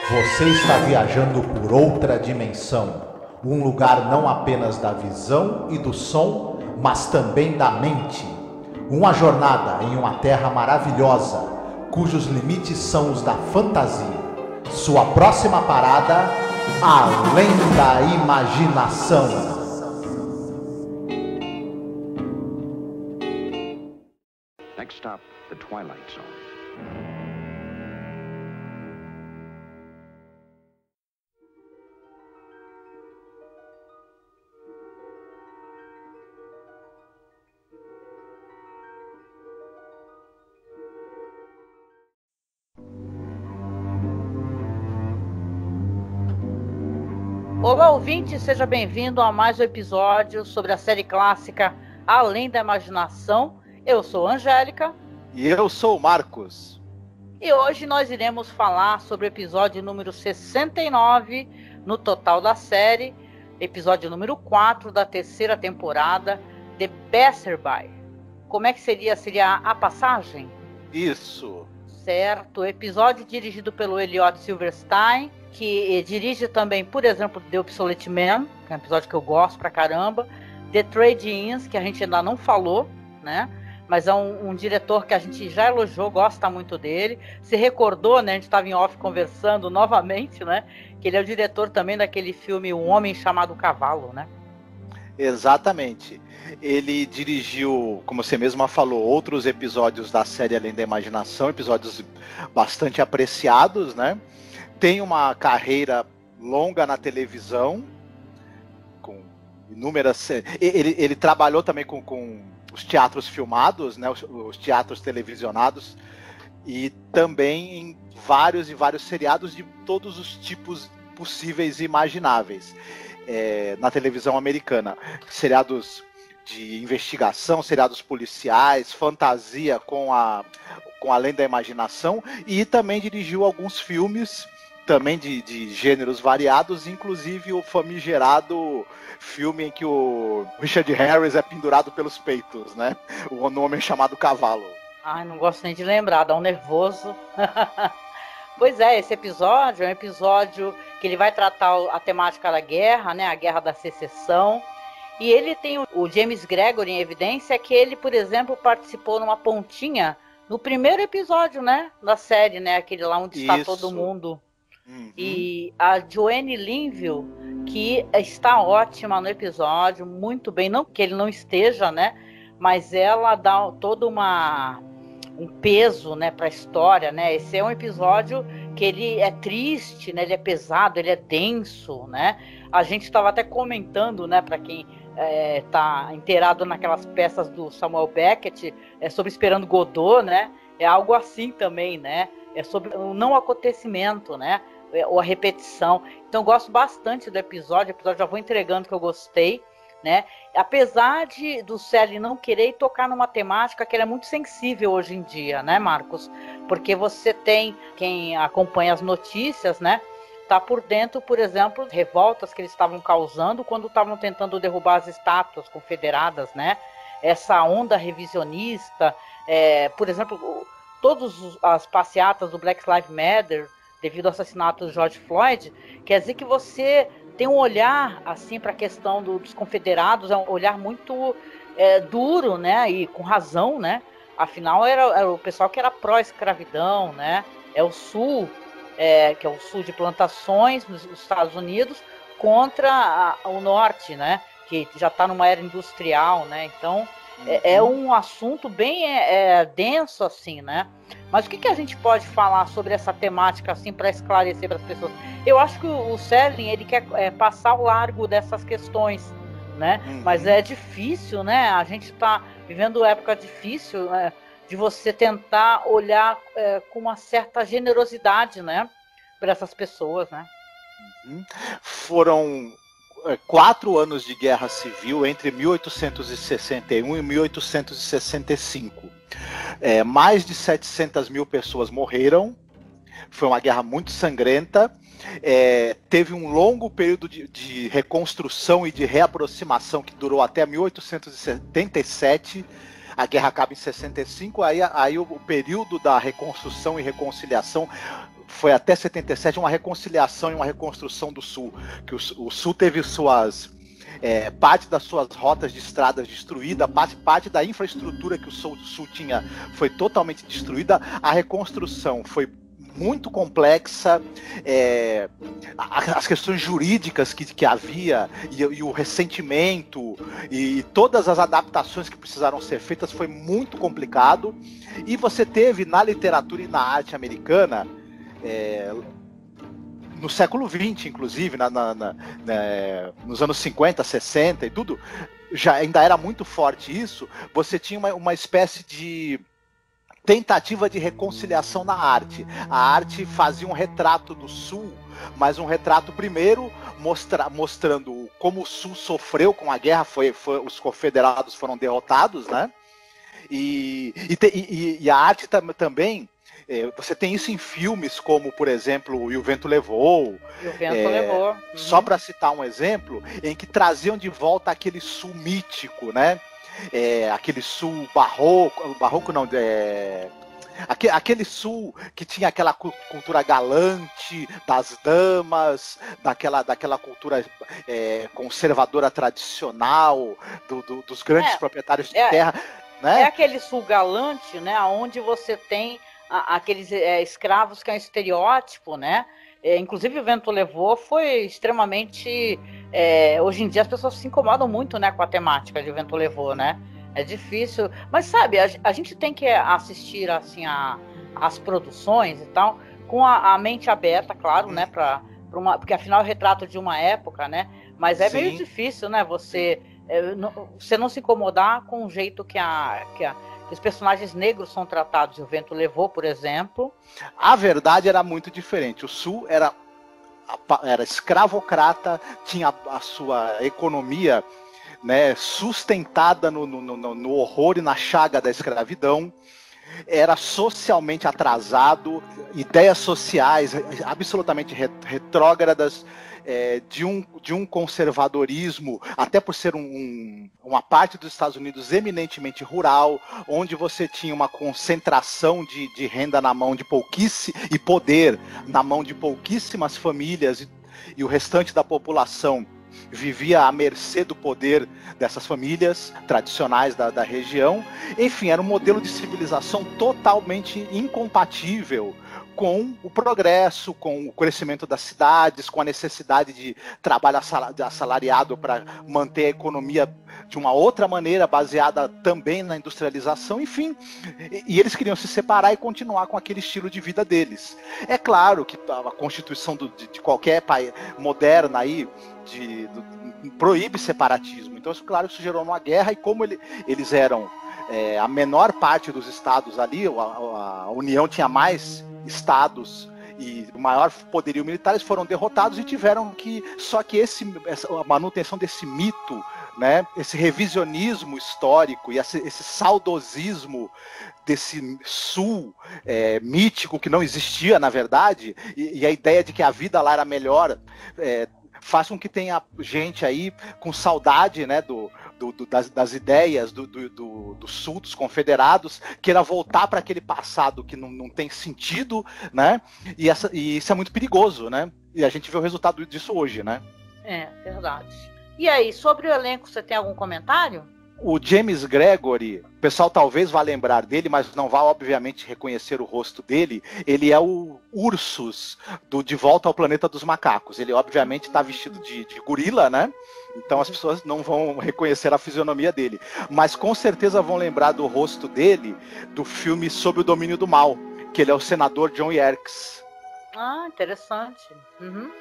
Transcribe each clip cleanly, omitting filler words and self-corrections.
Você está viajando por outra dimensão, um lugar não apenas da visão e do som, mas também da mente. Uma jornada em uma terra maravilhosa, cujos limites são os da fantasia. Sua próxima parada, além da imaginação. Next stop, the Twilight Zone. Olá, ouvinte, seja bem-vindo a mais um episódio sobre a série clássica Além da Imaginação. Eu sou a Angélica. E eu sou o Marcos. E hoje nós iremos falar sobre o episódio número 69 no total da série, episódio número 4 da terceira temporada, The Passerby. Como é que seria? Seria a passagem? Isso. Certo. Episódio dirigido pelo Elliot Silverstein, que dirige também, por exemplo, The Obsolete Man, que é um episódio que eu gosto pra caramba, The Trade-ins, que a gente ainda não falou, né? Mas é um diretor que a gente já elogiou, gosta muito dele. Se recordou, né? A gente estava em off conversando novamente, né? Que ele é o diretor também daquele filme Um Homem Chamado Cavalo, né? Exatamente. Ele dirigiu, como você mesma falou, outros episódios da série Além da Imaginação, episódios bastante apreciados, né? Tem uma carreira longa na televisão, com inúmeras... Ele trabalhou também com os teatros filmados, né? Os teatros televisionados, e também em vários e vários seriados de todos os tipos possíveis e imagináveis. Na televisão americana. Seriados de investigação, seriados policiais, fantasia com Além da Imaginação, e também dirigiu alguns filmes também de gêneros variados, inclusive o famigerado filme em que o Richard Harris é pendurado pelos peitos, né? O Homem Chamado Cavalo. Ai, não gosto nem de lembrar, dá um nervoso. Pois é, esse episódio é um episódio que ele vai tratar a temática da guerra, né? A Guerra da Secessão. E ele tem o James Gregory em evidência, que ele, por exemplo, participou numa pontinha no primeiro episódio, né? Da série, né? Aquele lá onde está todo mundo. Uhum. E a Joanne Linville, que está ótima no episódio, muito bem, não que ele não esteja, né? Mas ela dá todo um peso, né, para a história, né? Esse é um episódio que ele é triste, né? Ele é pesado, ele é denso, né? A gente estava até comentando, né, para quem tá inteirado naquelas peças do Samuel Beckett, sobre Esperando Godot, né? É algo assim também, né? É sobre o não acontecimento, né? Ou a repetição. Então eu gosto bastante do episódio. O episódio já vou entregando que eu gostei, né? Apesar do Sally não querer tocar numa temática que ela é muito sensível hoje em dia, né, Marcos? Porque você tem, quem acompanha as notícias, né, tá por dentro, por exemplo, revoltas que eles estavam causando quando estavam tentando derrubar as estátuas confederadas, né? Essa onda revisionista, por exemplo, todas as passeatas do Black Lives Matter, devido ao assassinato de George Floyd, quer dizer que você tem um olhar assim para a questão dos confederados, é um olhar muito duro, né? E com razão, né? Afinal, era o pessoal que era pró-escravidão, né? É o Sul, que é o Sul de plantações nos Estados Unidos, contra o Norte, né? Que já está numa era industrial, né? Então, é um assunto bem denso, assim, né? Mas o que a gente pode falar sobre essa temática, assim, para esclarecer para as pessoas? Eu acho que o Serling, ele quer passar ao largo dessas questões, né? Mas é difícil, né? A gente está vivendo época difícil, né? De você tentar olhar com uma certa generosidade, né? Para essas pessoas, né? Foram 4 anos de guerra civil entre 1861 e 1865. Mais de 700 mil pessoas morreram. Foi uma guerra muito sangrenta. Teve um longo período de reconstrução e de reaproximação que durou até 1877. A guerra acaba em 65, aí o período da reconstrução e reconciliação foi até 77 uma reconciliação e uma reconstrução do Sul, que o Sul teve parte das suas rotas de estradas destruída, parte da infraestrutura que o Sul tinha foi totalmente destruída. A reconstrução foi muito complexa, as questões jurídicas que havia e o ressentimento e todas as adaptações que precisaram ser feitas foi muito complicado. E você teve na literatura e na arte americana, no século XX, inclusive, nos anos 50, 60 e tudo, já ainda era muito forte isso. Você tinha uma espécie de tentativa de reconciliação na arte. A arte fazia um retrato do Sul, mas um retrato primeiro mostrando como o Sul sofreu com a guerra, os confederados foram derrotados, né? E a arte também, você tem isso em filmes como, por exemplo, E o Vento Levou. E o Vento Levou. Uhum. Só para citar um exemplo, em que traziam de volta aquele Sul mítico, né? Aquele Sul barroco não, aquele Sul que tinha aquela cultura galante das damas, daquela cultura conservadora tradicional, dos grandes proprietários de terra. Né? É aquele Sul galante, né, onde você tem aqueles escravos que é um estereótipo, né? Inclusive o Vento Levou foi extremamente... hoje em dia as pessoas se incomodam muito, né, com a temática de O Vento Levou, né? É difícil. Mas sabe, a gente tem que assistir assim as produções e tal, com a mente aberta, claro, né? Porque afinal é o retrato de uma época, né? Mas é meio difícil, né? Você não se incomodar com o jeito que os personagens negros são tratados. O Vento Levou, por exemplo. A verdade era muito diferente. O Sul era escravocrata, tinha a sua economia, né, sustentada no horror e na chaga da escravidão. Era socialmente atrasado, ideias sociais absolutamente retrógradas, de um conservadorismo, até por ser uma parte dos Estados Unidos eminentemente rural, onde você tinha uma concentração de renda na mão de e poder na mão de pouquíssimas famílias, e o restante da população vivia à mercê do poder dessas famílias tradicionais da região. Enfim, era um modelo de civilização totalmente incompatível com o progresso, com o crescimento das cidades, com a necessidade de trabalho assalariado para manter a economia de uma outra maneira, baseada também na industrialização, enfim. E eles queriam se separar e continuar com aquele estilo de vida deles. É claro que a constituição de qualquer país moderna aí proíbe separatismo. Então, claro, isso gerou uma guerra, e como eles eram a menor parte dos estados ali, a União tinha mais estados e maior poderio militar, eles foram derrotados e tiveram que... Só que a manutenção desse mito, né, esse revisionismo histórico e esse saudosismo desse Sul mítico que não existia, na verdade, e a ideia de que a vida lá era melhor, faz com que tenha gente aí com saudade, né, das ideias do Sul, dos confederados, queira voltar para aquele passado que não tem sentido, né? E isso é muito perigoso, né? E a gente vê o resultado disso hoje, né? É, verdade. E aí, sobre o elenco, você tem algum comentário? O James Gregory, o pessoal talvez vá lembrar dele, mas não vá, obviamente, reconhecer o rosto dele. Ele é o Ursus do De Volta ao Planeta dos Macacos. Ele, obviamente, está vestido de gorila, né? Então as pessoas não vão reconhecer a fisionomia dele. Mas com certeza vão lembrar do rosto dele do filme Sob o Domínio do Mal, que ele é o senador John Yerkes. Ah, interessante. Uhum.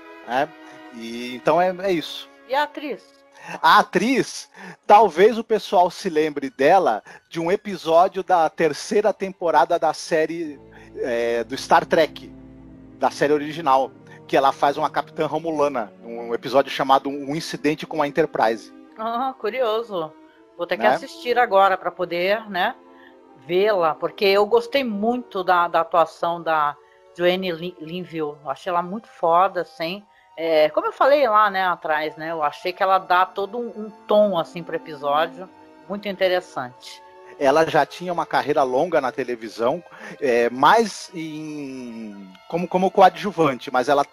Então é isso. E a atriz? A atriz, talvez o pessoal se lembre dela de um episódio da 3ª temporada da série do Star Trek, da série original, que ela faz uma capitã romulana, um episódio chamado Um Incidente com a Enterprise. Ah, curioso. Vou ter que assistir agora para poder, né, vê-la, porque eu gostei muito da atuação da Joanne Linville. Eu achei ela muito foda, assim. Como eu falei lá, né, atrás, né, eu achei que ela dá todo um tom assim pro episódio, muito interessante. ela já tinha uma carreira longa na televisão, mais como coadjuvante, mas ela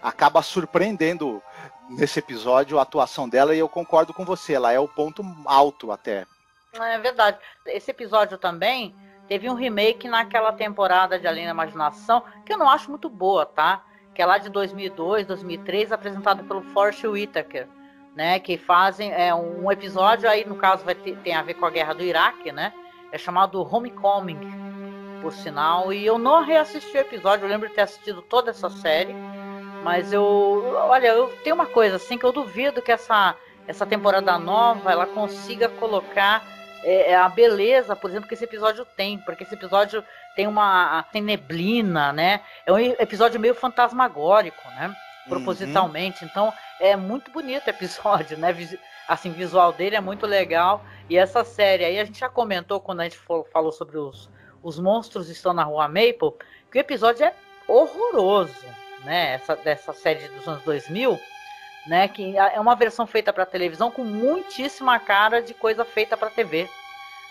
acaba surpreendendo nesse episódio a atuação dela, e eu concordo com você, ela é o ponto alto até. É verdade. Esse episódio também teve um remake naquela temporada de Além da Imaginação, que eu não acho muito boa, tá? Que é lá de 2002, 2003, apresentado pelo Forrest Whitaker, né? Que fazem um episódio, aí no caso tem a ver com a guerra do Iraque, né? É chamado Homecoming, por sinal. E eu não reassisti o episódio, eu lembro de ter assistido toda essa série. Mas eu tenho uma coisa assim, que eu duvido que essa temporada nova ela consiga colocar a beleza, por exemplo, que esse episódio tem, porque esse episódio tem neblina, né? É um episódio meio fantasmagórico, né? Propositalmente. Então é muito bonito o episódio, né? Assim, o visual dele é muito legal. E essa série aí a gente já comentou quando a gente falou sobre os monstros estão na Rua Maple, que o episódio é horroroso, né? Dessa série dos anos 2000, né? Que é uma versão feita para televisão com muitíssima cara de coisa feita para TV,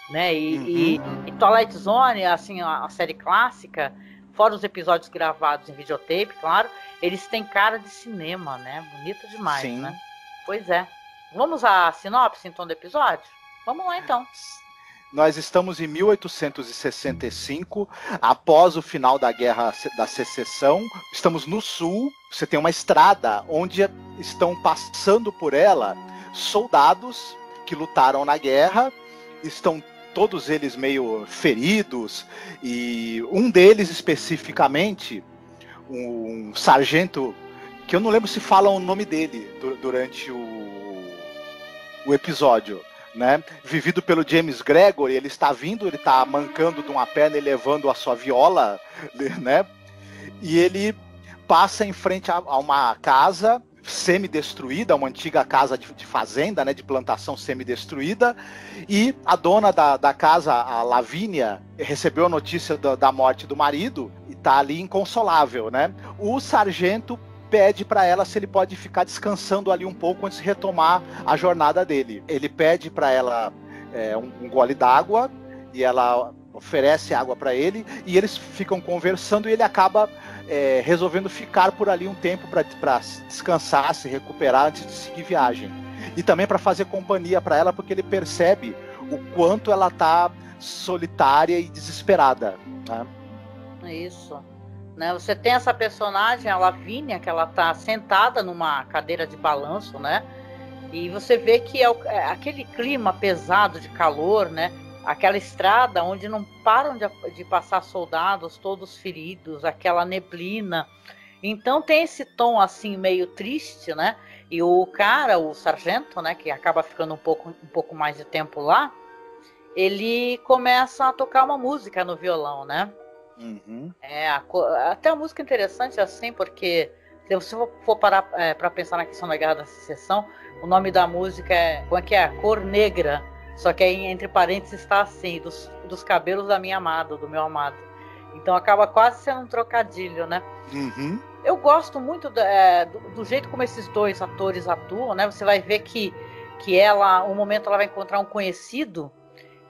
né? E Twilight Zone, assim, a série clássica, fora os episódios gravados em videotape, claro, eles têm cara de cinema, né? Bonito demais, sim, né? Pois é. Vamos à sinopse, então, do episódio? Vamos lá, então. Nós estamos em 1865, após o final da Guerra da Secessão. Estamos no sul, você tem uma estrada onde estão passando por ela soldados que lutaram na guerra, estão todos eles meio feridos, e um deles especificamente, um sargento, que eu não lembro se falam o nome dele durante o episódio, né? Vivido pelo James Gregory, ele está mancando de uma perna e levando a sua viola, né? E ele passa em frente a uma casa semi-destruída, uma antiga casa de fazenda, né? De plantação semi-destruída, e a dona da casa, a Lavínia, recebeu a notícia da morte do marido e está ali inconsolável, né? O sargento pede para ela se ele pode ficar descansando ali um pouco antes de retomar a jornada dele. Ele pede para ela um gole d'água, e ela oferece água para ele, e eles ficam conversando, e ele acaba resolvendo ficar por ali um tempo para descansar, se recuperar antes de seguir viagem. E também para fazer companhia para ela, porque ele percebe o quanto ela tá solitária e desesperada, né? Isso. Né, você tem essa personagem, a Lavínia, que ela tá sentada numa cadeira de balanço, né? E você vê que é aquele clima pesado de calor, né? Aquela estrada onde não param de passar soldados, todos feridos, aquela neblina. Então tem esse tom assim meio triste, né? E o sargento, né, que acaba ficando um pouco mais de tempo lá, ele começa a tocar uma música no violão, né? Até a música é interessante assim, porque se você for parar para pensar na questão da Guerra da Secessão, o nome da música como é que é? Cor Negra, só que aí entre parênteses está assim, dos cabelos da minha amada, do meu amado. Então acaba quase sendo um trocadilho, né? Eu gosto muito do jeito como esses dois atores atuam, né? Você vai ver que um momento ela vai encontrar um conhecido.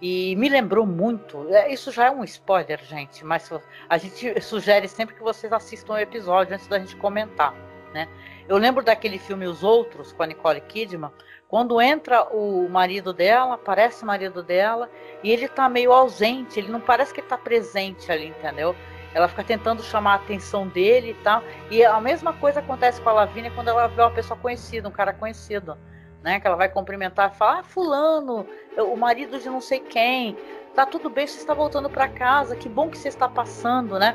E me lembrou muito, isso já é um spoiler, gente, mas a gente sugere sempre que vocês assistam o episódio antes da gente comentar, né? Eu lembro daquele filme Os Outros, com a Nicole Kidman, quando entra o marido dela, aparece o marido dela, e ele tá meio ausente, ele não parece que ele tá presente ali, entendeu? Ela fica tentando chamar a atenção dele e tal, e a mesma coisa acontece com a Lavínia quando ela vê uma pessoa conhecida, um cara conhecido, né, que ela vai cumprimentar e falar: fulano, o marido de não sei quem, tá tudo bem, você está voltando para casa, que bom que você está passando, né?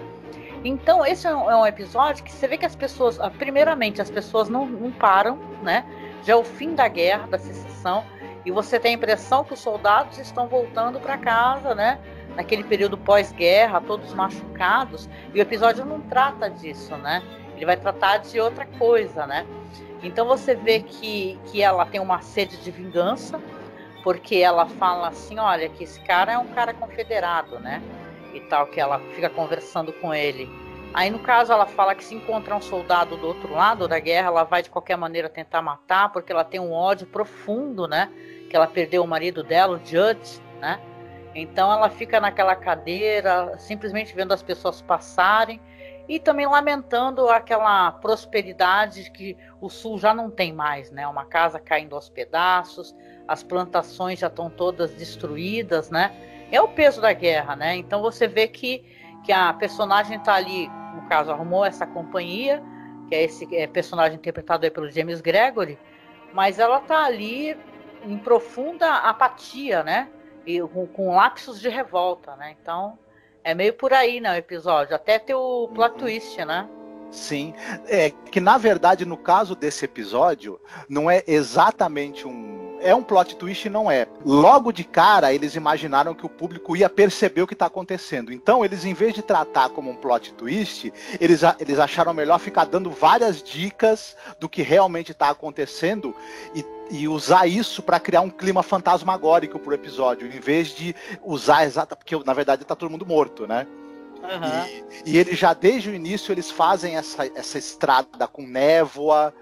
Então esse é um episódio que você vê que as pessoas, primeiramente, as pessoas não param, né? Já é o fim da guerra, da secessão, e você tem a impressão que os soldados estão voltando para casa, né? Naquele período pós-guerra, todos machucados, e o episódio não trata disso, né? Ele vai tratar de outra coisa, né? Então você vê que ela tem uma sede de vingança, porque ela fala assim, olha, que esse cara é um cara confederado, né? E tal, que ela fica conversando com ele. Aí no caso ela fala que se encontrar um soldado do outro lado da guerra, ela vai de qualquer maneira tentar matar, porque ela tem um ódio profundo, né? Que ela perdeu o marido dela, o Judge, né? Então ela fica naquela cadeira, simplesmente vendo as pessoas passarem e também lamentando aquela prosperidade que o sul já não tem mais, né? Uma casa caindo aos pedaços, as plantações já estão todas destruídas, né? É o peso da guerra, né? Então você vê que a personagem está ali, no caso, arrumou essa companhia, que é esse personagem interpretado aí pelo James Gregory, mas ela está ali em profunda apatia, né? E com lapsos de revolta, né? Então é meio por aí, né, o episódio. Até ter o plot twist, né? Sim, que na verdade no caso desse episódio não é exatamente é um plot twist, não é. Logo de cara eles imaginaram que o público ia perceber o que está acontecendo. Então eles, em vez de tratar como um plot twist, eles acharam melhor ficar dando várias dicas do que realmente está acontecendo e usar isso para criar um clima fantasmagórico pro episódio, em vez de usar porque na verdade tá todo mundo morto, né? Uhum. E eles já desde o início eles fazem essa estrada com névoa,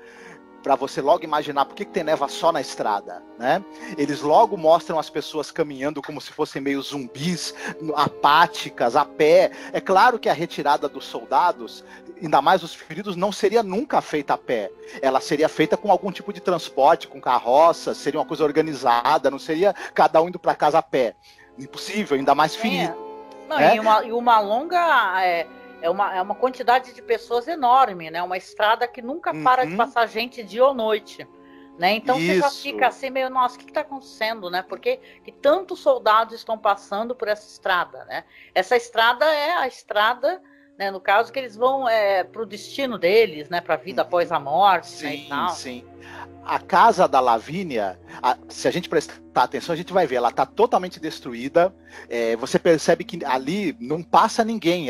para você logo imaginar por que tem névoa só na estrada, né? Eles logo mostram as pessoas caminhando como se fossem meio zumbis, apáticas, a pé. É claro que a retirada dos soldados, ainda mais os feridos, não seria nunca feita a pé. Ela seria feita com algum tipo de transporte, com carroça, seria uma coisa organizada, não seria cada um indo para casa a pé. Impossível, ainda mais ferido. Não, né? E uma longa... É uma quantidade de pessoas enorme, né? Uma estrada que nunca para de passar gente dia ou noite, né? Então você já fica assim meio, nossa, o que está acontecendo, né? Porque que tantos soldados estão passando por essa estrada, né? Essa estrada é a estrada, né? No caso que eles vão para o destino deles, né? Para a vida após a morte, sim, né? E tal. Sim. A casa da Lavínia, se a gente prestar atenção, a gente vai ver, ela está totalmente destruída. Você percebe que ali não passa ninguém.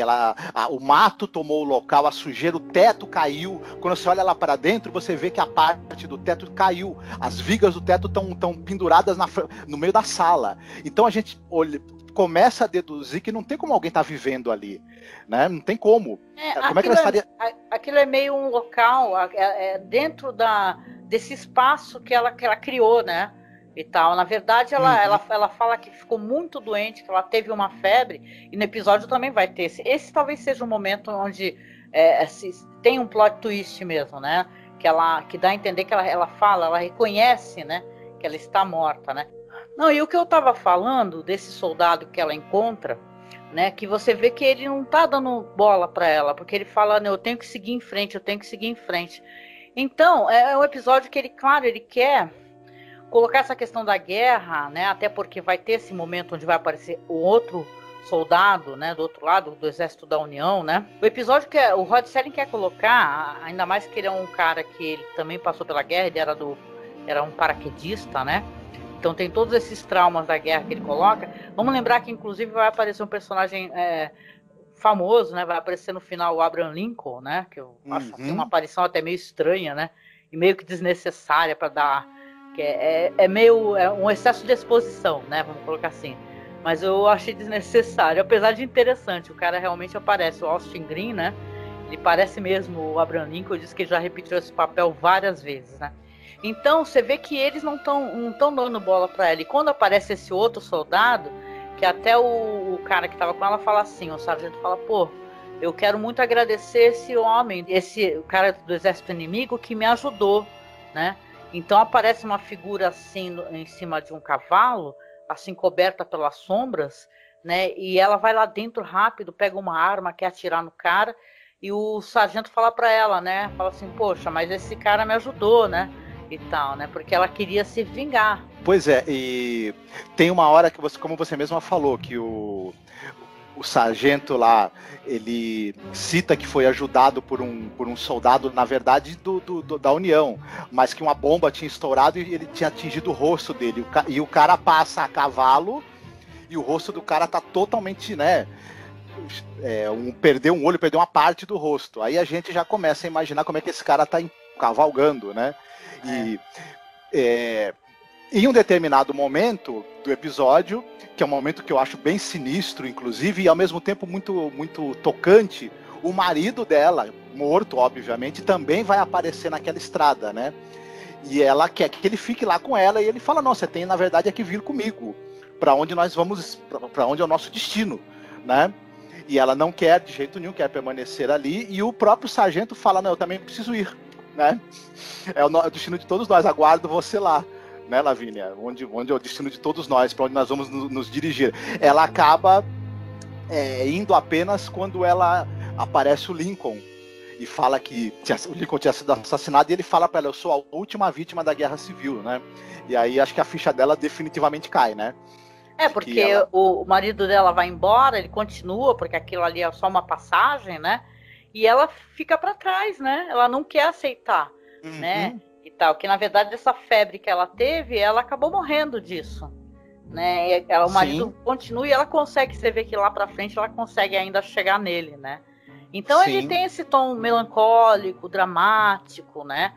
O mato tomou o local, a sujeira, o teto caiu. Quando você olha lá para dentro, você vê que a parte do teto caiu. As vigas do teto estão penduradas no meio da sala. Então a gente começa a deduzir que não tem como alguém estar vivendo ali, né? Não tem como. Como é que ela estaria... Aquilo é meio um local dentro desse espaço que ela criou, né? E tal. Na verdade, ela fala que ficou muito doente, que ela teve uma febre, e no episódio também vai ter. Esse talvez seja um momento onde tem um plot twist mesmo, né? Que dá a entender que ela reconhece, né? Que ela está morta, né? Não, e o que eu estava falando desse soldado que ela encontra, né? Que você vê que ele não tá dando bola para ela, porque ele fala, eu tenho que seguir em frente, eu tenho que seguir em frente. Então, é um episódio que ele quer colocar essa questão da guerra, né? Até porque vai ter esse momento onde vai aparecer o outro soldado, né? Do outro lado, do Exército da União, né? O episódio que o Rod Serling quer colocar, ainda mais que ele é um cara que ele também passou pela guerra, ele era um paraquedista, né? Então tem todos esses traumas da guerra que ele coloca. Vamos lembrar que, inclusive, vai aparecer um personagem famoso, né? Vai aparecer no final o Abraham Lincoln, né? Que eu acho assim, uma aparição até meio estranha, né? E meio que desnecessária para dar... que é meio um excesso de exposição, né? Vamos colocar assim. Mas eu achei desnecessário, apesar de interessante. O cara realmente aparece, o Austin Green, né? Ele parece mesmo o Abraham Lincoln. Diz que ele já repetiu esse papel várias vezes, né? Então você vê que eles não estão dando bola para ela. E quando aparece esse outro soldado, que até o cara que estava com ela fala assim, o sargento fala, pô, eu quero muito agradecer esse homem, esse cara do exército inimigo que me ajudou, né? Então aparece uma figura assim em cima de um cavalo, assim coberta pelas sombras, né? E ela vai lá dentro rápido, pega uma arma, quer atirar no cara, e o sargento fala para ela, né? Fala assim, poxa, mas esse cara me ajudou, né? E tal, né? Porque ela queria se vingar. Pois é, e tem uma hora que como você mesma falou, que o sargento lá, ele cita que foi ajudado por um soldado, na verdade, da União, mas que uma bomba tinha estourado e ele tinha atingido o rosto dele. E o cara passa a cavalo e o rosto do cara tá totalmente, né? Perdeu um olho, perdeu uma parte do rosto. Aí a gente já começa a imaginar como é que esse cara tá cavalgando, né? E em um determinado momento do episódio, que é um momento que eu acho bem sinistro, inclusive, e ao mesmo tempo muito, muito tocante, o marido dela, morto, obviamente, também vai aparecer naquela estrada, né? E ela quer que ele fique lá com ela, e ele fala, não, você tem, na verdade, é que vir comigo. para onde nós vamos, para onde é o nosso destino, né? E ela não quer de jeito nenhum, quer permanecer ali, e o próprio sargento fala, não, eu também preciso ir, né? É o destino de todos nós, aguardo você lá, né, Lavínia? Onde é o destino de todos nós, para onde nós vamos nos dirigir. Ela acaba indo apenas quando ela aparece o Lincoln, e fala que o Lincoln tinha sido assassinado, e ele fala para ela, eu sou a última vítima da Guerra Civil, né? E aí acho que a ficha dela definitivamente cai, né? Porque o marido dela vai embora, ele continua, porque aquilo ali é só uma passagem, né? E ela fica para trás, né? Ela não quer aceitar, né? E tal, que na verdade essa febre que ela teve, ela acabou morrendo disso, né? O marido continua e ela consegue, você vê que lá para frente ela consegue ainda chegar nele, né? Então ele tem esse tom melancólico, dramático, né?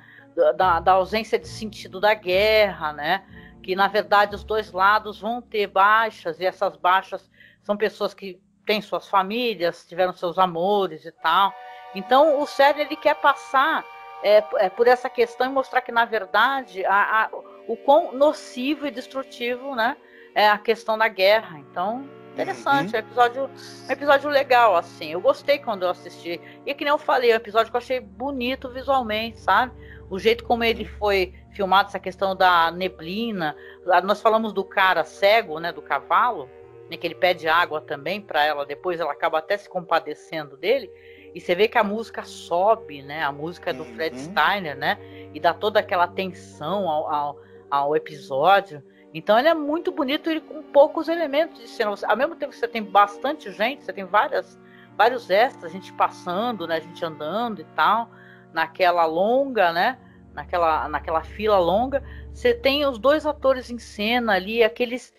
Da ausência de sentido da guerra, né? Que na verdade os dois lados vão ter baixas, e essas baixas são pessoas que têm suas famílias, tiveram seus amores e tal. Então o Cern, ele quer passar por essa questão e mostrar que na verdade o quão nocivo e destrutivo, né, é a questão da guerra. Então, interessante, é um episódio legal, assim. Eu gostei quando eu assisti. E que nem eu falei, é um episódio que eu achei bonito visualmente, sabe? O jeito como ele foi filmado, essa questão da neblina. Nós falamos do cara cego, né, do cavalo, né, que ele pede água também para ela, depois ela acaba até se compadecendo dele, e você vê que a música sobe, né, a música é do Fred Steiner, né, e dá toda aquela tensão ao episódio. Então ele é muito bonito e com poucos elementos de cena. Ao mesmo tempo que você tem bastante gente, você tem vários extras, a gente passando, né, a gente andando e tal, naquela longa, né, naquela fila longa, você tem os dois atores em cena ali, aqueles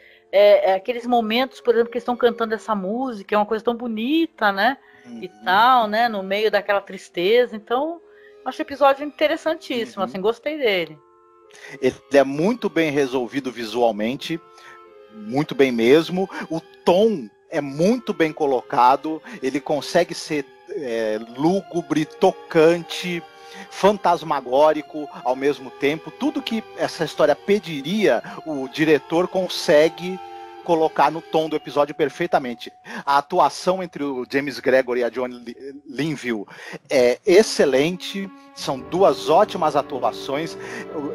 momentos, por exemplo, que estão cantando essa música, é uma coisa tão bonita, né, e tal, né, no meio daquela tristeza. Então, acho o episódio interessantíssimo, assim, gostei dele. Ele é muito bem resolvido visualmente, muito bem mesmo. O tom é muito bem colocado, ele consegue ser lúgubre, tocante, fantasmagórico ao mesmo tempo. Tudo que essa história pediria, o diretor consegue colocar no tom do episódio perfeitamente. A atuação entre o James Gregory e a Joan Linville é excelente, são duas ótimas atuações.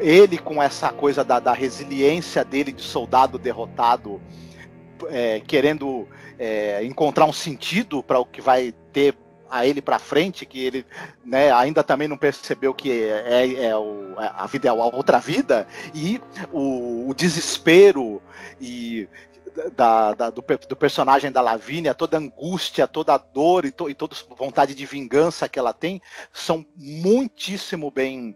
Ele com essa coisa da resiliência dele de soldado derrotado, querendo encontrar um sentido para o que vai ter a ele para frente, que ele, né, ainda também não percebeu que a vida é a outra vida, e o desespero e do personagem da Lavínia, toda a angústia, toda a dor e toda a vontade de vingança que ela tem, são muitíssimo bem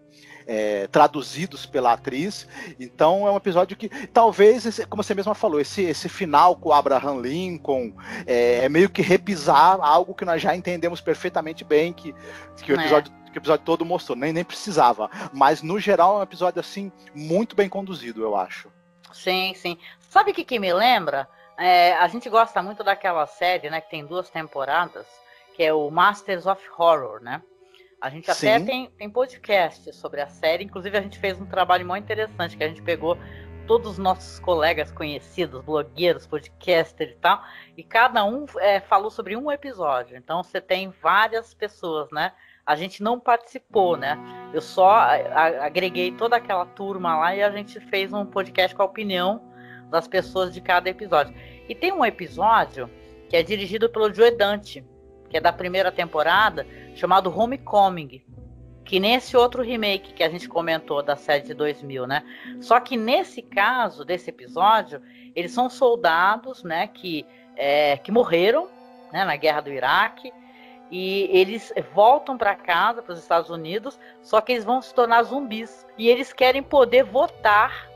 traduzidos pela atriz. Então é um episódio que talvez, como você mesma falou, esse final com o Abraham Lincoln é meio que repisar algo que nós já entendemos perfeitamente bem, que o episódio todo mostrou, nem precisava, mas no geral é um episódio assim muito bem conduzido, eu acho. Sim. Sabe o que me lembra? A gente gosta muito daquela série, né, que tem 2 temporadas, que é o Masters of Horror, né? A gente até tem podcast sobre a série. Inclusive a gente fez um trabalho muito interessante, que a gente pegou todos os nossos colegas conhecidos, blogueiros, podcasters e tal, e cada um falou sobre um episódio. Então você tem várias pessoas, né? A gente não participou, né? Eu só agreguei toda aquela turma lá e a gente fez um podcast com a opinião das pessoas de cada episódio. E tem um episódio que é dirigido pelo Joe Dante, que é da primeira temporada, chamado Homecoming, que nem esse outro remake que a gente comentou da série de 2000, né? Só que nesse caso, desse episódio, eles são soldados, né, que morreram, né, na guerra do Iraque, e eles voltam para casa, para os Estados Unidos, só que eles vão se tornar zumbis, e eles querem poder votar.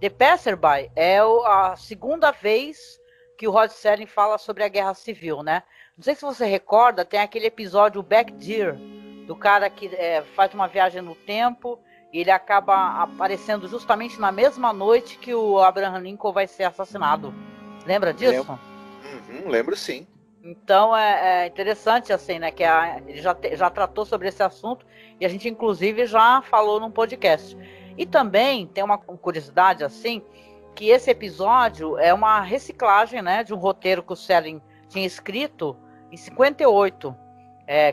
The Passerby é a segunda vez que o Rod Serling fala sobre a Guerra Civil, né? Não sei se você recorda, tem aquele episódio, o Back Deer, do cara que faz uma viagem no tempo e ele acaba aparecendo justamente na mesma noite que o Abraham Lincoln vai ser assassinado. Lembra disso? Lembro sim. Então é interessante, assim, né? Que ele já tratou sobre esse assunto e a gente, inclusive, já falou num podcast. E também tem uma curiosidade assim, que esse episódio é uma reciclagem, né, de um roteiro que o Serling tinha escrito em 58,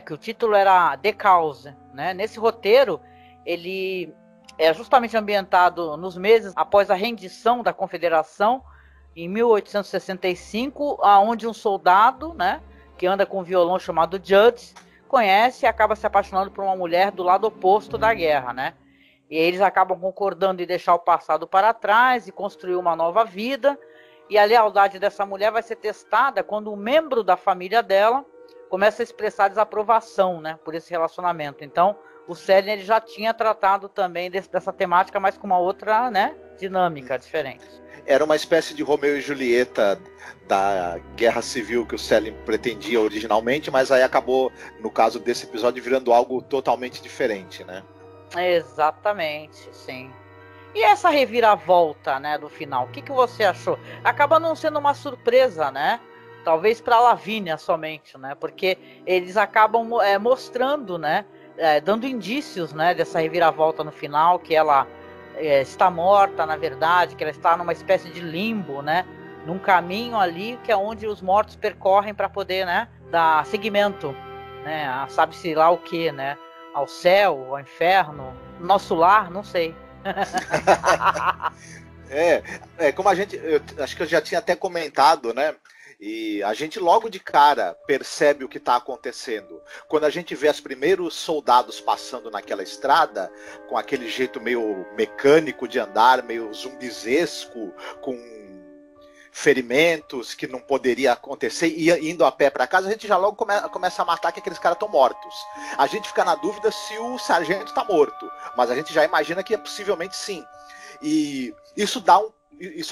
que o título era The Cause, né? Nesse roteiro, ele é justamente ambientado nos meses após a rendição da Confederação, em 1865, onde um soldado, né, que anda com um violão chamado Judge, conhece e acaba se apaixonando por uma mulher do lado oposto da guerra, né? E eles acabam concordando em deixar o passado para trás e construir uma nova vida. E a lealdade dessa mulher vai ser testada quando um membro da família dela começa a expressar desaprovação, né, por esse relacionamento. Então, o Serling ele já tinha tratado também dessa temática, mas com uma outra, né, dinâmica diferente. Era uma espécie de Romeu e Julieta da Guerra Civil que o Serling pretendia originalmente, mas aí acabou, no caso desse episódio, virando algo totalmente diferente, né? Exatamente, sim. E essa reviravolta, né, do final, o que você achou? Acaba não sendo uma surpresa, né? Talvez para a Lavínia somente, né? Porque eles acabam mostrando, né, dando indícios, né, dessa reviravolta no final, que ela está morta, na verdade, que ela está numa espécie de limbo, né? Num caminho ali que é onde os mortos percorrem para poder, né, dar seguimento, né? Sabe-se lá o que, né? Ao céu, ao inferno, nosso lar, não sei. Como eu acho que eu já tinha até comentado, né? E a gente logo de cara percebe o que está acontecendo. Quando a gente vê os primeiros soldados passando naquela estrada, com aquele jeito meio mecânico de andar, meio zumbizesco, com ferimentos que não poderia acontecer, e indo a pé para casa, a gente já logo começa a matar que aqueles caras estão mortos. A gente fica na dúvida se o sargento está morto, mas a gente já imagina que possivelmente sim. E isso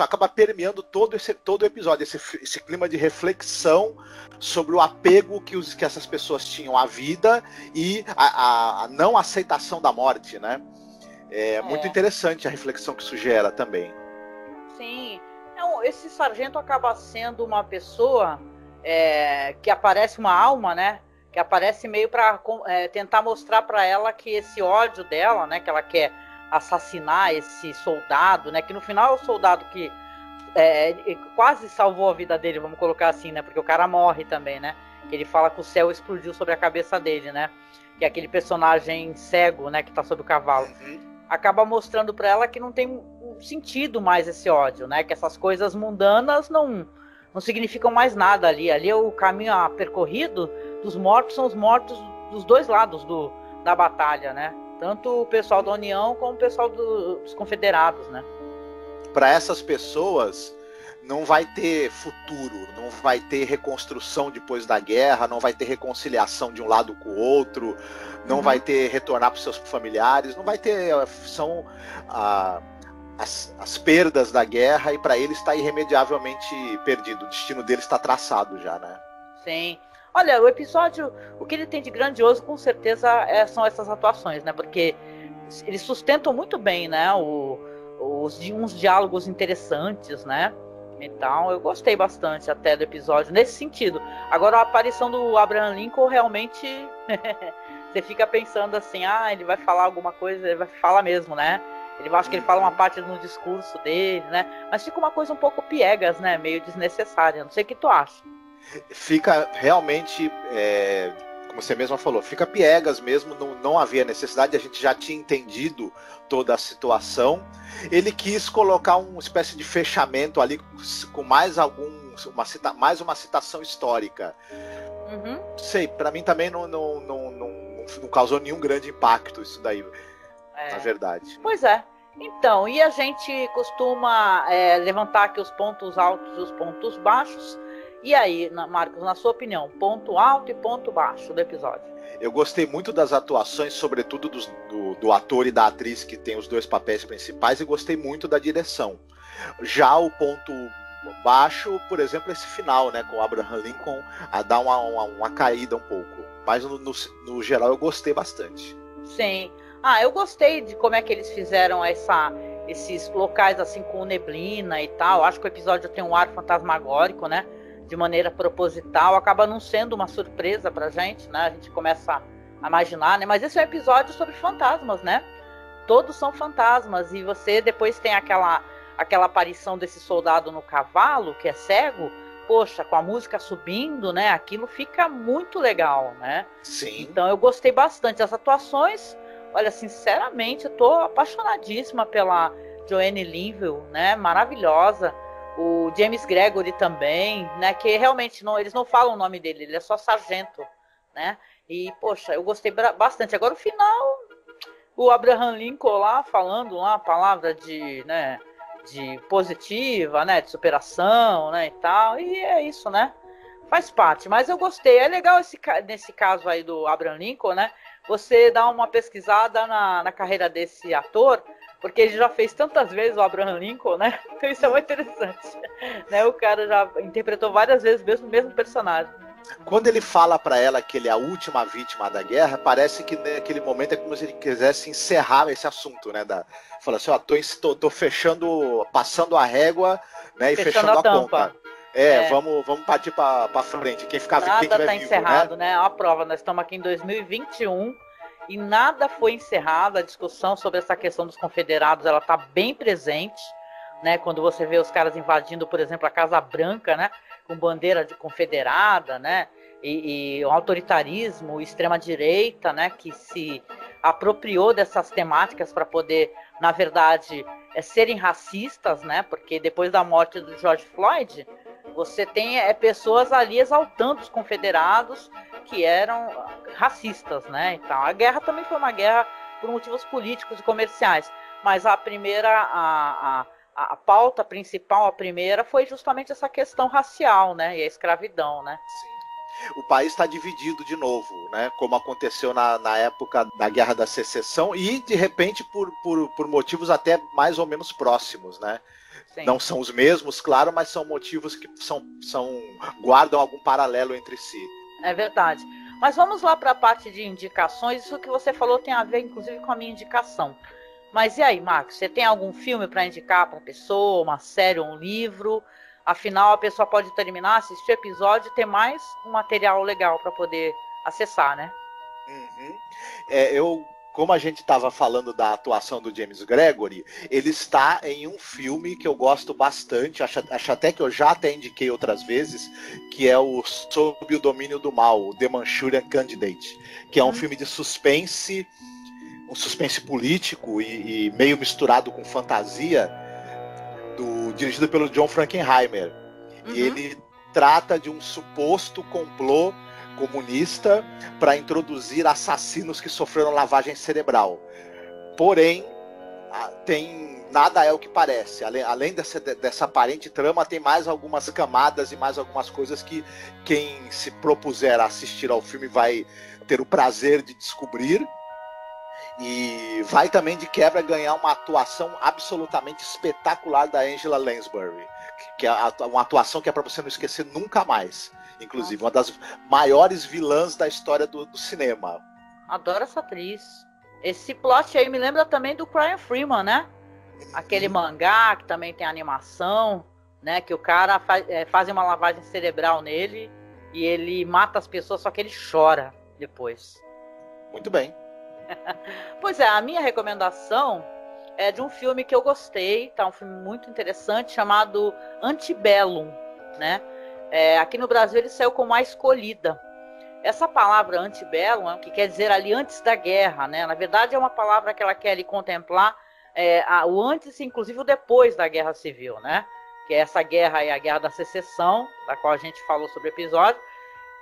acaba permeando todo o episódio, esse clima de reflexão sobre o apego que essas pessoas tinham à vida e a não aceitação da morte, né? Muito interessante a reflexão que isso gera também. Sim. Esse sargento acaba sendo uma pessoa que aparece uma alma, né? Que aparece meio para tentar mostrar para ela que esse ódio dela, né? Que ela quer assassinar esse soldado, né? Que no final é o soldado que quase salvou a vida dele, vamos colocar assim, né? Porque o cara morre também, né? Que ele fala que o céu explodiu sobre a cabeça dele, né? Que é aquele personagem cego, né? Que tá sobre o cavalo. Acaba mostrando para ela que não tem sentido mais esse ódio, né? Que essas coisas mundanas não significam mais nada ali. Ali é o caminho percorrido dos mortos, são os mortos dos dois lados da batalha, né? Tanto o pessoal da União como o pessoal dos Confederados, né? Para essas pessoas não vai ter futuro, não vai ter reconstrução depois da guerra, não vai ter reconciliação de um lado com o outro, não vai ter retornar para os seus familiares, não vai ter, são as perdas da guerra, e para eles está irremediavelmente perdido, o destino deles está traçado já, né? Sim. Olha, o episódio, o que ele tem de grandioso, com certeza, são essas atuações, né? Porque eles sustentam muito bem, né? Uns diálogos interessantes, né? Então, eu gostei bastante até do episódio, nesse sentido. Agora, a aparição do Abraham Lincoln, realmente, você fica pensando assim, ele vai falar alguma coisa, ele vai falar mesmo, né? Acho que ele fala uma parte no discurso dele, né? Mas fica uma coisa um pouco piegas, né? Meio desnecessária. Não sei o que tu acha. Fica realmente, como você mesma falou, fica piegas mesmo, não havia necessidade, a gente já tinha entendido toda a situação. Ele quis colocar uma espécie de fechamento ali com mais uma citação histórica. Sei, para mim também não causou nenhum grande impacto isso daí, na verdade. Pois é. Então, e a gente costuma levantar aqui os pontos altos e os pontos baixos. E aí, Marcos, na sua opinião, ponto alto e ponto baixo do episódio? Eu gostei muito das atuações, sobretudo do ator e da atriz que tem os dois papéis principais, e gostei muito da direção. Já o ponto baixo, por exemplo, esse final, né, com o Abraham Lincoln, a dar uma caída um pouco. Mas no geral eu gostei bastante. Sim. Eu gostei de como é que eles fizeram esses locais assim com neblina e tal. Acho que o episódio tem um ar fantasmagórico, né? De maneira proposital, acaba não sendo uma surpresa pra gente, né? A gente começa a imaginar, né? Mas esse é um episódio sobre fantasmas, né? todos são fantasmas, e você depois tem aquela aparição desse soldado no cavalo, que é cego, poxa, com a música subindo, né, aquilo fica muito legal, né? Sim. Então eu gostei bastante. As atuações, olha, sinceramente, eu tô apaixonadíssima pela Joanne Linville, né, maravilhosa. O James Gregory também, né, que realmente eles não falam o nome dele, ele é só sargento, né? E, poxa, eu gostei bastante. Agora, o final, o Abraham Lincoln lá, falando uma palavra de, né, de positiva, né, de superação, né, e tal, e é isso, né? Faz parte, mas eu gostei. É legal nesse caso aí do Abraham Lincoln, né, você dar uma pesquisada na carreira desse ator, porque ele já fez tantas vezes o Abraham Lincoln, né? Então isso é muito interessante, né? O cara já interpretou várias vezes o mesmo personagem. Quando ele fala para ela que ele é a última vítima da guerra, parece que naquele momento é como se ele quisesse encerrar esse assunto, né? Fala assim, ó, tô fechando, passando a régua, né? E fechando a conta. Vamos partir para frente. Quem ficar nada quem tiver tá vivo, encerrado, né? A prova, nós estamos aqui em 2021 e nada foi encerrado. A discussão sobre essa questão dos confederados, ela tá bem presente, né? Quando você vê os caras invadindo, por exemplo, a Casa Branca, né? Com bandeira de confederada, né? E o autoritarismo, extrema-direita, né? Que se apropriou dessas temáticas para poder, na verdade, serem racistas, né? Porque depois da morte do George Floyd, você tem pessoas ali exaltando os confederados que eram racistas, né? Então, a guerra também foi uma guerra por motivos políticos e comerciais, mas a primeira, a pauta principal, a primeira, foi justamente essa questão racial, né? E a escravidão, né? Sim. O país está dividido de novo, né? Como aconteceu na época da Guerra da Secessão e, de repente, por motivos até mais ou menos próximos, né? Sim. Não são os mesmos, claro, mas são motivos que guardam algum paralelo entre si. É verdade. Mas vamos lá para a parte de indicações. Isso que você falou tem a ver, inclusive, com a minha indicação. Mas e aí, Marcos? Você tem algum filme para indicar para a pessoa, uma série, um livro? Afinal, a pessoa pode terminar, assistir o episódio e ter mais um material legal para poder acessar, né? Uhum. Como a gente estava falando da atuação do James Gregory, ele está em um filme que eu gosto bastante, acho até que eu já até indiquei outras vezes, que é o Sob o Domínio do Mal, o The Manchurian Candidate, que é um filme de suspense, um suspense político e meio misturado com fantasia, dirigido pelo John Frankenheimer. E ele trata de um suposto complô comunista para introduzir assassinos que sofreram lavagem cerebral. Porém, nada é o que parece. Além dessa aparente trama, tem mais algumas camadas e mais algumas coisas que quem se propuser a assistir ao filme vai ter o prazer de descobrir. E vai também de quebra ganhar uma atuação absolutamente espetacular da Angela Lansbury, que é uma atuação que é para você não esquecer nunca mais. Inclusive, uma das maiores vilãs da história do cinema. Adoro essa atriz. Esse plot aí me lembra também do Crying Freeman, né? Aquele mangá que também tem animação, né? Que o cara faz uma lavagem cerebral nele e ele mata as pessoas, só que ele chora depois. Muito bem. Pois é, a minha recomendação é de um filme que eu gostei, tá? Um filme muito interessante chamado Antebellum, né? Aqui no Brasil ele saiu como A Escolhida. Essa palavra antebellum, que quer dizer ali antes da guerra, né? Na verdade é uma palavra que ela quer ali contemplar o antes e inclusive o depois da Guerra Civil, né? Que essa guerra é a Guerra da Secessão, da qual a gente falou sobre o episódio,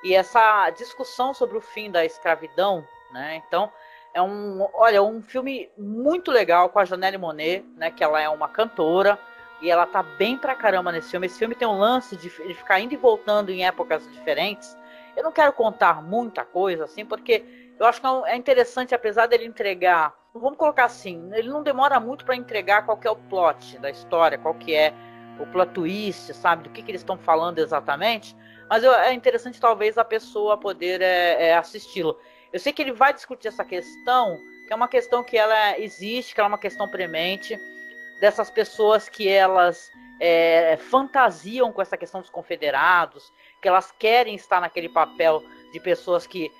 e essa discussão sobre o fim da escravidão, né? Então é um filme muito legal com a Janelle Monáe, né? Que ela é uma cantora. E ela tá bem pra caramba nesse filme. Esse filme tem um lance de ficar indo e voltando em épocas diferentes. Eu não quero contar muita coisa, assim, porque eu acho que é interessante, apesar dele entregar... Vamos colocar assim, ele não demora muito para entregar qual que é o plot da história, qual que é o plot twist, sabe? Do que eles estão falando exatamente. Mas é interessante, talvez, a pessoa poder assisti-lo. Eu sei que ele vai discutir essa questão, que é uma questão que ela existe, que ela é uma questão premente, dessas pessoas que elas fantasiam com essa questão dos confederados, que elas querem estar naquele papel de pessoas que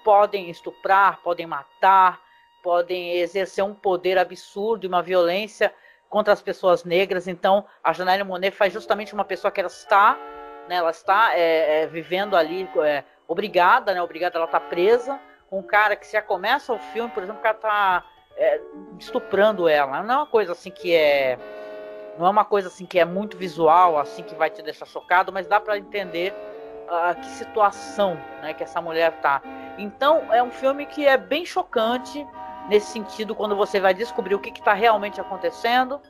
podem estuprar, podem matar, podem exercer um poder absurdo e uma violência contra as pessoas negras. Então, a Janelle Monáe faz justamente uma pessoa que ela está vivendo ali, obrigada, ela está presa, com um cara que já começa o filme, por exemplo, o cara está estuprando ela. Não é uma coisa assim que é muito visual, assim, que vai te deixar chocado, mas dá para entender que situação, né, que essa mulher tá. Então, é um filme que é bem chocante nesse sentido, quando você vai descobrir o que está realmente acontecendo,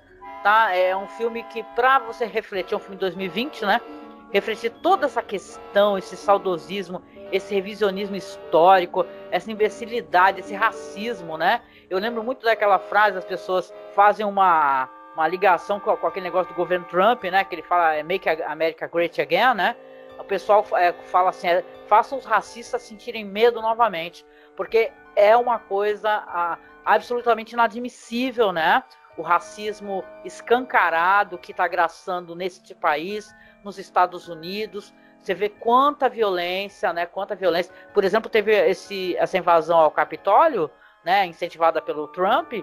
tá? É um filme que, para você refletir, é um filme de 2020, né? Refletir toda essa questão, esse saudosismo, esse revisionismo histórico, essa imbecilidade, esse racismo, né? Eu lembro muito daquela frase, as pessoas fazem uma ligação com aquele negócio do governo Trump, né? Que ele fala Make America Great Again, né? O pessoal fala assim, faça os racistas sentirem medo novamente, porque é uma coisa absolutamente inadmissível, né? O racismo escancarado que está graçando neste país, nos Estados Unidos. Você vê quanta violência, né? Quanta violência. Por exemplo, teve essa invasão ao Capitólio, né? Incentivada pelo Trump.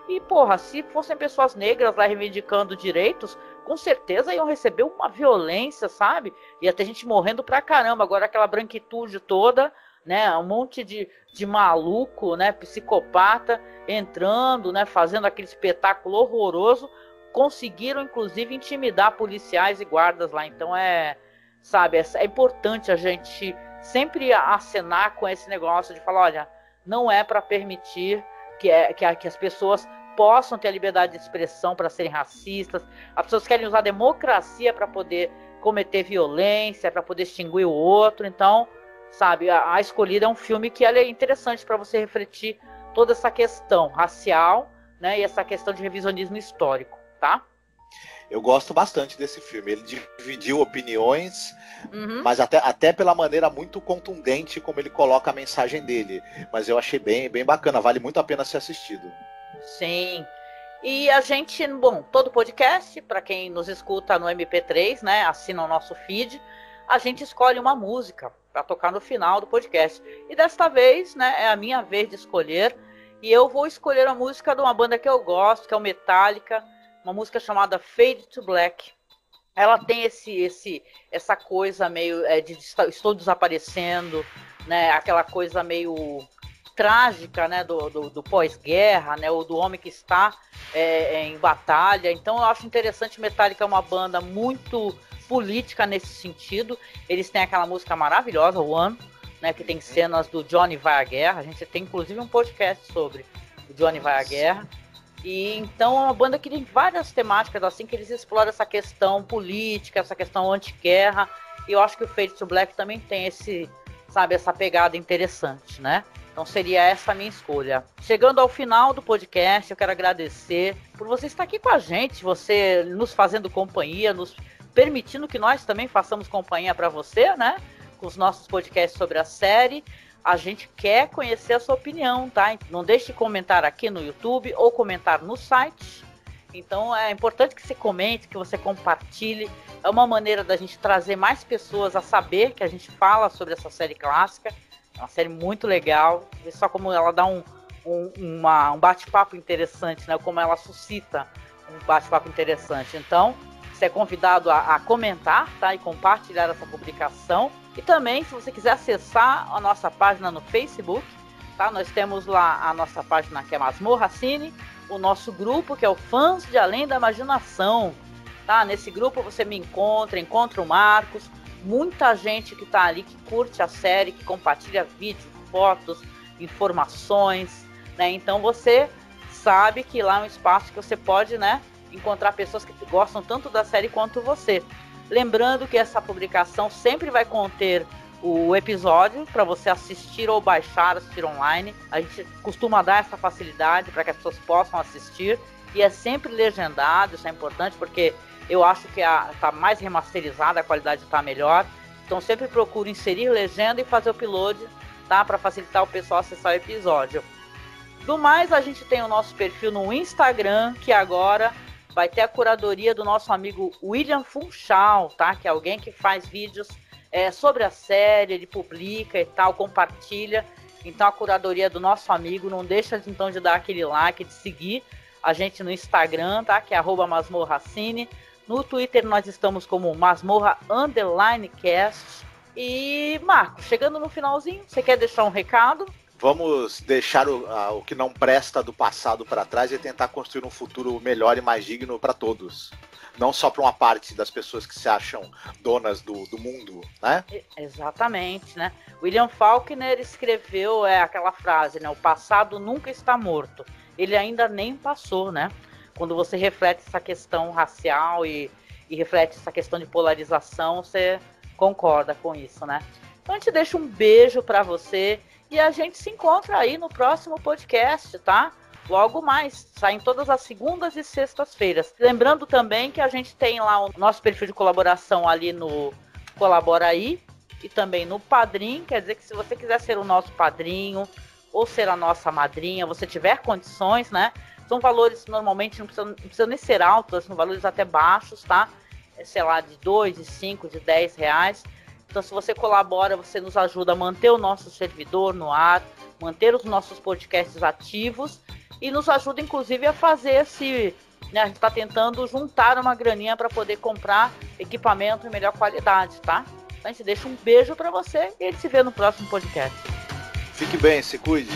E, porra, se fossem pessoas negras lá reivindicando direitos, com certeza iam receber uma violência, sabe? Ia ter gente morrendo pra caramba. Agora aquela branquitude toda, né? Um monte de maluco, né? Psicopata entrando, né? Fazendo aquele espetáculo horroroso. Conseguiram, inclusive, intimidar policiais e guardas lá. Então é importante a gente sempre acenar com esse negócio de falar, olha, não é para permitir que as pessoas possam ter a liberdade de expressão para serem racistas. As pessoas querem usar a democracia para poder cometer violência, para poder extinguir o outro. Então, sabe, a Escolhida é um filme que é interessante para você refletir toda essa questão racial, né, e essa questão de revisionismo histórico, tá? Eu gosto bastante desse filme. Ele dividiu opiniões, mas até pela maneira muito contundente como ele coloca a mensagem dele. Mas eu achei bem, bem bacana. Vale muito a pena ser assistido. Sim. E a gente, todo podcast, para quem nos escuta no MP3, né, assina o nosso feed, a gente escolhe uma música para tocar no final do podcast. E desta vez, né, é a minha vez de escolher. E eu vou escolher a música de uma banda que eu gosto, que é o Metallica. Uma música chamada Fade to Black. Ela tem essa coisa meio de estou desaparecendo, né? Aquela coisa meio trágica, né? Do pós-guerra, né? Ou do homem que está em batalha. Então eu acho interessante. Metallica é uma banda muito política nesse sentido. Eles têm aquela música maravilhosa, One, né? Que tem cenas do Johnny Vai à Guerra. A gente tem inclusive um podcast sobre o Johnny Vai à Guerra. E então é uma banda que tem várias temáticas assim, que eles exploram essa questão política, essa questão anti-guerra. E eu acho que o Fade to Black também tem essa pegada interessante, né? Então seria essa a minha escolha. Chegando ao final do podcast, eu quero agradecer por você estar aqui com a gente, você nos fazendo companhia, nos permitindo que nós também façamos companhia para você, né? Com os nossos podcasts sobre a série. A gente quer conhecer a sua opinião, tá? Não deixe de comentar aqui no YouTube ou comentar no site. Então é importante que você comente, que você compartilhe. É uma maneira da gente trazer mais pessoas a saber que a gente fala sobre essa série clássica. É uma série muito legal. Vê só como ela dá um bate-papo interessante, né? Como ela suscita um bate-papo interessante. Então, você é convidado a comentar, tá? E compartilhar essa publicação. E também, se você quiser acessar a nossa página no Facebook, tá? Nós temos lá a nossa página que é Masmorra Cine, o nosso grupo que é o Fãs de Além da Imaginação, tá? Nesse grupo você me encontra o Marcos, muita gente que tá ali, que curte a série, que compartilha vídeos, fotos, informações, né? Então você sabe que lá é um espaço que você pode, né, encontrar pessoas que gostam tanto da série quanto você. Lembrando que essa publicação sempre vai conter o episódio para você assistir ou baixar, assistir online. A gente costuma dar essa facilidade para que as pessoas possam assistir. E é sempre legendado, isso é importante, porque eu acho que está mais remasterizada, a qualidade está melhor. Então sempre procuro inserir legenda e fazer o upload, tá? Para facilitar o pessoal acessar o episódio. Do mais, a gente tem o nosso perfil no Instagram, que agora vai ter a curadoria do nosso amigo William Funchal, tá? Que é alguém que faz vídeos sobre a série, ele publica e tal, compartilha. Então a curadoria é do nosso amigo. Não deixa então de dar aquele like, de seguir a gente no Instagram, tá? Que é @masmorracine. No Twitter nós estamos como masmorra_cast. E, Marcos, chegando no finalzinho, você quer deixar um recado? Vamos deixar o que não presta do passado para trás e tentar construir um futuro melhor e mais digno para todos. Não só para uma parte das pessoas que se acham donas do mundo, né? Exatamente, né? William Faulkner escreveu aquela frase, né? O passado nunca está morto. Ele ainda nem passou, né? Quando você reflete essa questão racial e reflete essa questão de polarização, você concorda com isso, né? Então a gente deixa um beijo para você e a gente se encontra aí no próximo podcast, tá? Logo mais, saem todas as segundas e sextas-feiras. Lembrando também que a gente tem lá o nosso perfil de colaboração ali no Colabora Aí e também no Padrim. Quer dizer que se você quiser ser o nosso padrinho ou ser a nossa madrinha, você tiver condições, né? São valores normalmente não precisam nem ser altos, são valores até baixos, tá? Sei lá, de 2, de 5, de 10 reais. Então se você colabora, você nos ajuda a manter o nosso servidor no ar, manter os nossos podcasts ativos e nos ajuda inclusive a fazer né, a gente está tentando juntar uma graninha para poder comprar equipamento de melhor qualidade, tá? Então a gente deixa um beijo para você e a gente se vê no próximo podcast. Fique bem, se cuide.